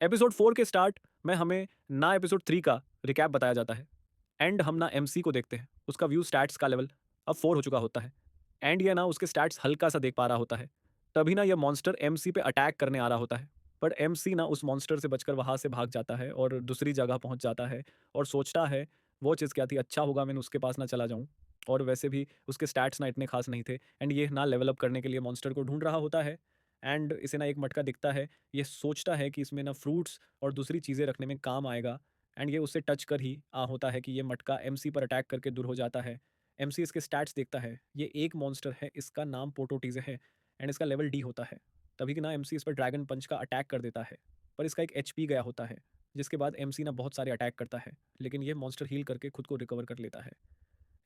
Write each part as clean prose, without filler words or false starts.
Episode 4 के start में हमें ना एपिसोड 3 का रिकैप बताया जाता है एंड हम ना एमसी को देखते हैं। उसका व्यू स्टैट्स का लेवल अब 4 हो चुका होता है एंड ये ना उसके स्टैट्स हल्का सा देख पा रहा होता है। तभी ना ये मॉन्स्टर एमसी पे अटैक करने आ रहा होता है। बट एमसी ना उस मॉन्स्टर से बचकर वहां से भाग जाता है और दूसरी जगह पहुंच जाता है और सोचता है वो चीज़ क्या थी, अच्छा होगा मैंने उसके पास ना चला जाऊं। और वैसे भी उसके स्टैट्स ना इतने खास नहीं थे एंड ये ना लेवल अप करने के लिए मॉन्स्टर को ढूंढ रहा होता है एंड इसे ना एक मटका दिखता है। ये सोचता है कि इसमें ना फ्रूट्स और दूसरी चीज़ें रखने में काम आएगा एंड ये उससे टच कर ही होता है कि ये मटका एमसी पर अटैक करके दूर हो जाता है। एमसी इसके स्टैट्स देखता है, ये एक मॉन्स्टर है, इसका नाम पोटोटीज़े है एंड इसका लेवल डी होता है। तभी कि ना एमसी इस पर ड्रैगन पंच का अटैक कर देता है, पर इसका एक एचपी गया होता है, जिसके बाद एमसी ना बहुत सारे अटैक करता है, लेकिन ये मॉन्स्टर हील करके खुद को रिकवर कर लेता है।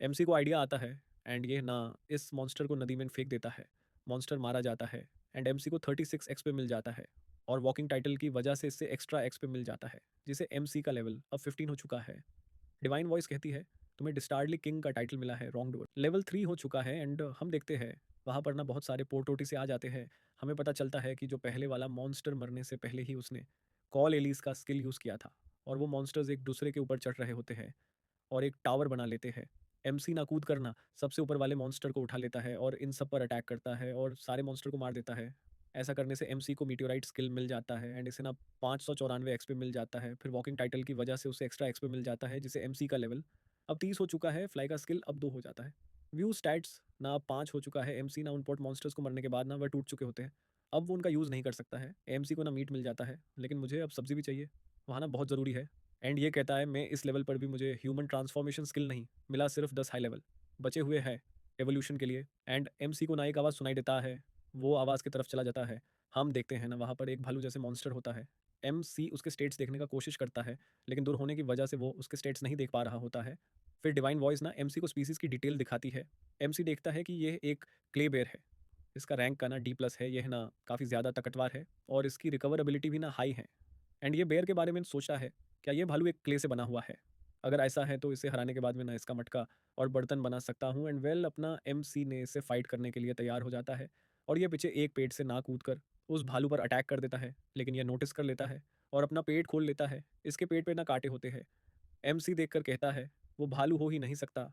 एमसी को आइडिया आता है एंड ये ना इस मॉन्स्टर को नदी में फेंक देता है। मॉन्स्टर मारा जाता है एंड एमसी को 36 एक्सपी मिल जाता है और वॉकिंग टाइटल की वजह से इससे एक्स्ट्रा एक्सपी मिल जाता है, जिसे एमसी का लेवल अब 15 हो चुका है। डिवाइन वॉइस कहती है, तुम्हें डिस्टार्डली किंग का टाइटल मिला है, रॉन्ग डूअर लेवल 3 हो चुका है एंड हम देखते हैं वहाँ पर ना बहुत सारे पोर्टोटी से आ जाते हैं। हमें पता चलता है कि जो पहले वाला मॉन्स्टर मरने से पहले ही उसने कॉल एलिस का स्किल यूज़ किया था और वो मॉन्स्टर्स एक दूसरे के ऊपर चढ़ रहे होते हैं और एक टावर बना लेते हैं। एमसी ना कूद करना सबसे ऊपर वाले मॉन्स्टर को उठा लेता है और इन सब पर अटैक करता है और सारे मॉन्स्टर को मार देता है। ऐसा करने से एमसी को मीटियोराइट स्किल मिल जाता है एंड इसे ना 594 एक्सपी मिल जाता है। फिर वॉकिंग टाइटल की वजह से उसे एक्स्ट्रा एक्सपी मिल जाता है, जिसे एमसी का लेवल अब 30 हो चुका है। फ्लाई का स्किल अब 2 हो जाता है। व्यू स्टैट्स ना अब 5 हो चुका है। एमसी ना उन पोर्ट मॉन्स्टर्स को मरने के बाद ना वह टूट चुके होते हैं। अब वो उनका यूज़ नहीं कर सकता है। एमसी को ना मीट मिल जाता है, लेकिन मुझे अब सब्जी भी चाहिए, वहाँ ना बहुत ज़रूरी है। एंड ये कहता है मैं इस लेवल पर भी मुझे ह्यूमन ट्रांसफॉर्मेशन स्किल नहीं मिला, सिर्फ 10 हाई लेवल बचे हुए हैं एवोल्यूशन के लिए। एंड एमसी को ना एक आवाज़ सुनाई देता है, वो आवाज़ की तरफ चला जाता है। हम देखते हैं ना वहाँ पर एक भालू जैसे मॉन्स्टर होता है। एमसी उसके स्टेट्स देखने का कोशिश करता है, लेकिन दूर होने की वजह से वो उसके स्टेट्स नहीं देख पा रहा होता है। फिर डिवाइन वॉइस ना एमसी को स्पीसीज की डिटेल दिखाती है। एमसी देखता है कि ये एक क्ले बेयर है, इसका रैंक का ना डी प्लस है, यह ना काफ़ी ज़्यादा ताकतवर है और इसकी रिकवर एबिलिटी भी ना हाई है। एंड ये बेयर के बारे में सोचा है, क्या ये भालू एक क्ले से बना हुआ है? अगर ऐसा है तो इसे हराने के बाद मैं ना इसका मटका और बर्तन बना सकता हूँ। एंड वेल अपना एमसी ने इसे फाइट करने के लिए तैयार हो जाता है और ये पीछे एक पेड़ से ना कूद कर उस भालू पर अटैक कर देता है, लेकिन यह नोटिस कर लेता है और अपना पेट खोल लेता है। इसके पेट पे ना कांटे होते हैं। एमसी देखकर कहता है, वो भालू हो ही नहीं सकता,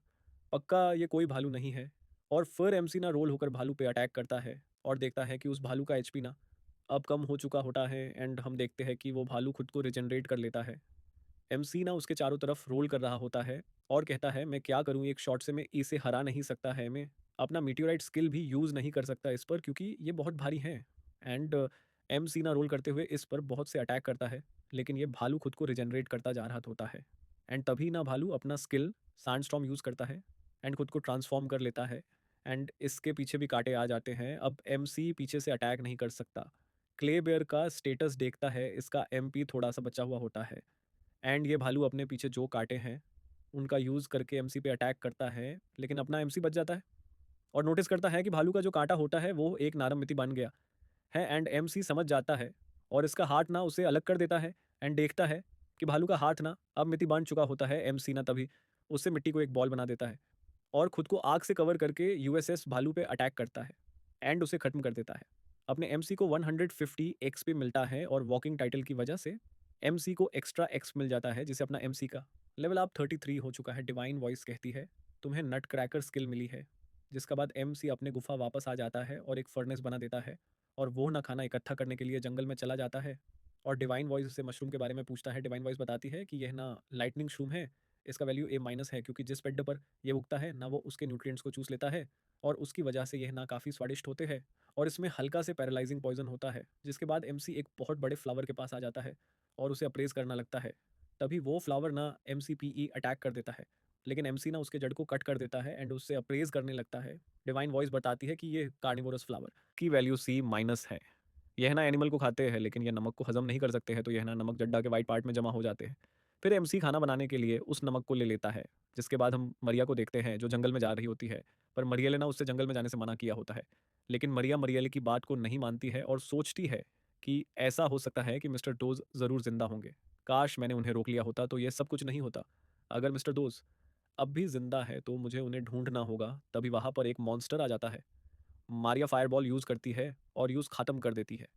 पक्का ये कोई भालू नहीं है। और फिर एमसी ना रोल होकर भालू पे अटैक करता है और देखता है कि उस भालू का एचपी ना अब कम हो चुका होता है एंड हम देखते हैं कि वो भालू खुद को रिजनरेट कर लेता है। एमसी ना उसके चारों तरफ रोल कर रहा होता है और कहता है मैं क्या करूं, एक शॉट से मैं इसे हरा नहीं सकता है, मैं अपना मीटियोराइट स्किल भी यूज़ नहीं कर सकता इस पर क्योंकि ये बहुत भारी है। एंड एमसी ना रोल करते हुए इस पर बहुत से अटैक करता है, लेकिन ये भालू खुद को रिजनरेट करता जा रहा होता है। एंड तभी ना भालू अपना स्किल सैंडस्टॉर्म यूज़ करता है एंड खुद को ट्रांसफॉर्म कर लेता है। एंड इसके पीछे भी कांटे आ जाते हैं। अब एमसी पीछे से अटैक नहीं कर सकता। क्ले बेयर का स्टेटस देखता है, इसका एमपी थोड़ा सा बचा हुआ होता है एंड ये भालू अपने पीछे जो कांटे हैं उनका यूज़ करके एमसी पे अटैक करता है, लेकिन अपना एमसी बच जाता है और नोटिस करता है कि भालू का जो कांटा होता है वो एक नारम बन गया है। एंड एमसी समझ जाता है और इसका हाथ ना उसे अलग कर देता है एंड देखता है कि भालू का हाथ ना अब मिति बांध चुका होता है। एमसी ना तभी उससे मिट्टी को एक बॉल बना देता है और खुद को आग से कवर करके यूएसएस भालू पे अटैक करता है एंड उसे खत्म कर देता है। अपने एमसी को 150 एक्सपी मिलता है और वॉकिंग टाइटल की वजह से एमसी को एक्स्ट्रा एक्स मिल जाता है, जिसे अपना एमसी का लेवल आप 33 हो चुका है। डिवाइन वॉइस कहती है, तुम्हें नट क्रैकर स्किल मिली है। जिसका बाद एमसी अपने गुफा वापस आ जाता है और एक फर्नेस बना देता है और वो ना खाना इकट्ठा करने के लिए जंगल में चला जाता है और डिवाइन वॉइस से मशरूम के बारे में पूछता है। डिवाइन वॉइस बताती है कि यह ना लाइटनिंग शूम है, इसका वैल्यू ए माइनस है क्योंकि जिस पेड पर यह उगता है ना वो उसके न्यूट्रिएंट्स को चूस लेता है और उसकी वजह से यह ना काफ़ी स्वादिष्ट होते हैं और इसमें हल्का से पैरालाइजिंग पॉइजन होता है। जिसके बाद एमसी एक बहुत बड़े फ्लावर के पास आ जाता है और उसे अप्रेज करना लगता है। तभी वो फ्लावर ना एमसी पी अटैक कर देता है, लेकिन एमसी ना उसके जड़ को कट कर देता है एंड उससे अप्रेज करने लगता है। डिवाइन वॉइस बताती है कि ये कार्निवोरस फ्लावर की वैल्यू सी माइनस है। यह ना एनिमल को खाते हैं, लेकिन यह नमक को हजम नहीं कर सकते हैं, तो यह ना नमक जड्डा के वाइट पार्ट में जमा हो जाते हैं। फिर एमसी खाना बनाने के लिए उस नमक को ले लेता है। जिसके बाद हम मरिया को देखते हैं जो जंगल में जा रही होती है, पर मरियले ना उससे जंगल में जाने से मना किया होता है। लेकिन मरिया मरियले की बात को नहीं मानती है और सोचती है कि ऐसा हो सकता है कि मिस्टर डोज ज़रूर जिंदा होंगे। काश मैंने उन्हें रोक लिया होता तो यह सब कुछ नहीं होता। अगर मिस्टर डोज अब भी जिंदा है तो मुझे उन्हें ढूंढना होगा। तभी वहां पर एक मॉन्स्टर आ जाता है। मारिया फायरबॉल यूज़ करती है और यूज़ ख़त्म कर देती है।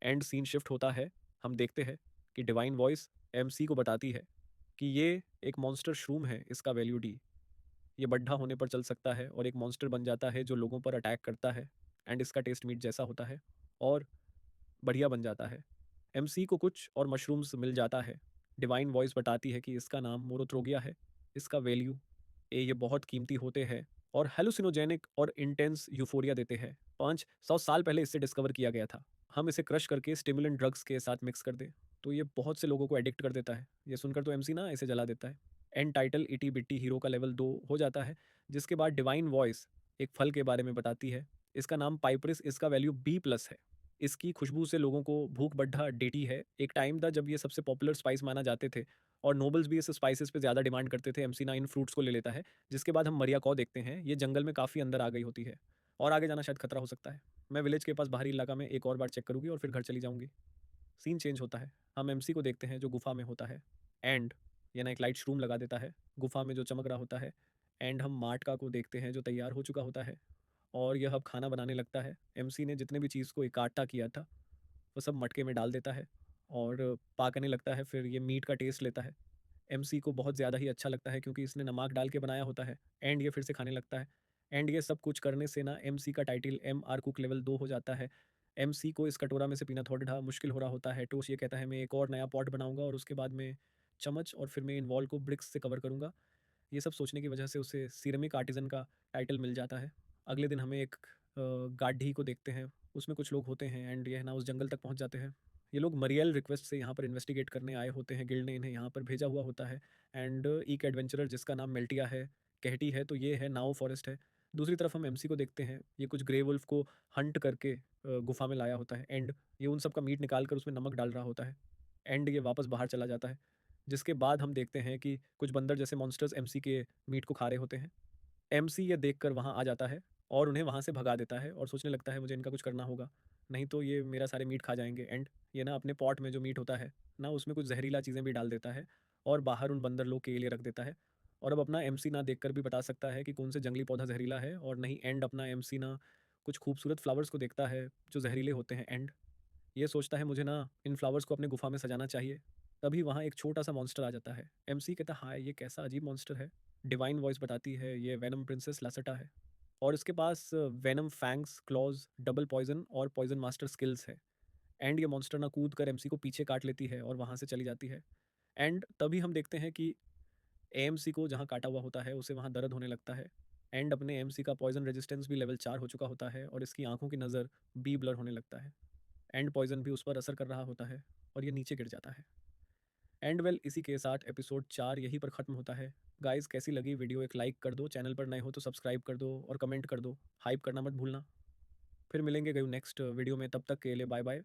एंड सीन शिफ्ट होता है हम देखते हैं कि डिवाइन वॉइस एमसी को बताती है कि ये एक मॉन्स्टर शरूम है, इसका वैल्यू डी। ये बड्ढा होने पर चल सकता है और एक मॉन्स्टर बन जाता है जो लोगों पर अटैक करता है, एंड इसका टेस्ट मीट जैसा होता है और बढ़िया बन जाता है। एमसी को कुछ और मशरूम्स मिल जाता है। डिवाइन वॉइस बताती है कि इसका नाम मोरोथ्रोगिया है, इसका वैल्यू ए, ये बहुत कीमती होते हैं और हेलुसिनोजेनिक और इंटेंस यूफोरिया देते हैं। 500 साल पहले इसे डिस्कवर किया गया था। हम इसे क्रश करके स्टिमुलेंट ड्रग्स के साथ मिक्स कर दें तो ये बहुत से लोगों को एडिक्ट कर देता है। ये सुनकर तो एमसी ना इसे जला देता है। एंड टाइटल इटी बिट्टी हीरो का लेवल 2 हो जाता है, जिसके बाद डिवाइन वॉइस एक फल के बारे में बताती है। इसका नाम पाइपरिस, इसका वैल्यू B+ है। इसकी खुशबू से लोगों को भूख बढ़ा देती है। एक टाइम था जब ये सबसे पॉपुलर स्पाइस माना जाते थे और नोबल्स भी इस स्पाइसेस पे ज़्यादा डिमांड करते थे। एमसी ना इन फ्रूट्स को ले लेता है, जिसके बाद हम मरिया कौ देखते हैं। ये जंगल में काफ़ी अंदर आ गई होती है और आगे जाना शायद खतरा हो सकता है। मैं विलेज के पास बाहरी इलाका में एक और बार चेक करूँगी और फिर घर चली जाऊँगी। सीन चेंज होता है। हम एमसी को देखते हैं जो गुफा में होता है, एंड ये ना एक लाइट शरूम लगा देता है गुफा में जो चमक रहा होता है। एंड हम माटका को देखते हैं जो तैयार हो चुका होता है और यह अब खाना बनाने लगता है। एमसी ने जितने भी चीज़ को इकट्ठा किया था वो सब मटके में डाल देता है और पकाने लगता है। फिर ये मीट का टेस्ट लेता है। एमसी को बहुत ज़्यादा ही अच्छा लगता है क्योंकि इसने नमक डाल के बनाया होता है। एंड ये फिर से खाने लगता है। एंड ये सब कुछ करने से ना एमसी का टाइटल MR कुक लेवल 2 हो जाता है। एमसी को इस कटोरा में से पीना थोड़ा मुश्किल हो रहा होता है। टोश ये कहता है मैं एक और नया पॉट बनाऊंगा और उसके बाद में चम्मच और फिर मैं इन वॉल को ब्रिक्स से कवर करूंगा। ये सब सोचने की वजह से उसे सिरेमिक आर्टिजन का टाइटल मिल जाता है। अगले दिन हमें एक गाड़ी को देखते हैं, उसमें कुछ लोग होते हैं एंड ये ना उस जंगल तक पहुंच जाते हैं। ये लोग मरियल रिक्वेस्ट से यहाँ पर इन्वेस्टिगेट करने आए होते हैं। गिल्ड ने इन्हें यहाँ पर भेजा हुआ होता है। एंड एक एडवेंचरर जिसका नाम मेल्टिया है, कहती है, तो ये है नाओ फॉरेस्ट है। दूसरी तरफ हम एमसी को देखते हैं, ये कुछ ग्रे वुल्फ को हंट करके गुफा में लाया होता है। एंड ये उन सब का मीट निकाल कर उसमें नमक डाल रहा होता है। एंड ये वापस बाहर चला जाता है, जिसके बाद हम देखते हैं कि कुछ बंदर जैसे मॉन्स्टर्स एमसी के मीट को खा रहे होते हैं। एमसी ये देखकर वहाँ आ जाता है और उन्हें वहाँ से भगा देता है और सोचने लगता है मुझे इनका कुछ करना होगा, नहीं तो ये मेरा सारे मीट खा जाएंगे। एंड ये ना अपने पॉट में जो मीट होता है ना उसमें कुछ जहरीला चीज़ें भी डाल देता है और बाहर उन बंदर लोग के लिए रख देता है। और अब अपना एमसी ना देखकर भी बता सकता है कि कौन से जंगली पौधा जहरीला है और नहीं। एंड अपना एमसी ना कुछ खूबसूरत फ्लावर्स को देखता है जो जहरीले होते हैं। एंड ये सोचता है मुझे ना इन फ्लावर्स को अपने गुफा में सजाना चाहिए। तभी वहाँ एक छोटा सा मॉन्स्टर आ जाता है। एमसी कहता है हाय, ये कैसा अजीब मॉन्स्टर है। डिवाइन वॉइस बताती है ये वेनम प्रिंसेस लासटा है और इसके पास venom fangs, claws, double poison और पॉइजन मास्टर स्किल्स है। एंड ये मॉन्स्टर ना कूद कर एमसी को पीछे काट लेती है और वहाँ से चली जाती है। एंड तभी हम देखते हैं कि एएमसी को जहाँ काटा हुआ होता है उसे वहाँ दर्द होने लगता है। एंड अपने एमसी का पॉइजन रेजिस्टेंस भी लेवल 4 हो चुका होता है और इसकी आंखों की नज़र बी ब्लर होने लगता है। एंड पॉइजन भी उस पर असर कर रहा होता है और ये नीचे गिर जाता है। एंड वेल, इसी के साथ एपिसोड 4 यहीं पर ख़त्म होता है। गाइस, कैसी लगी वीडियो? एक लाइक कर दो, चैनल पर नए हो तो सब्सक्राइब कर दो और कमेंट कर दो। हाइप करना मत भूलना। फिर मिलेंगे गई नेक्स्ट वीडियो में, तब तक के लिए बाय बाय।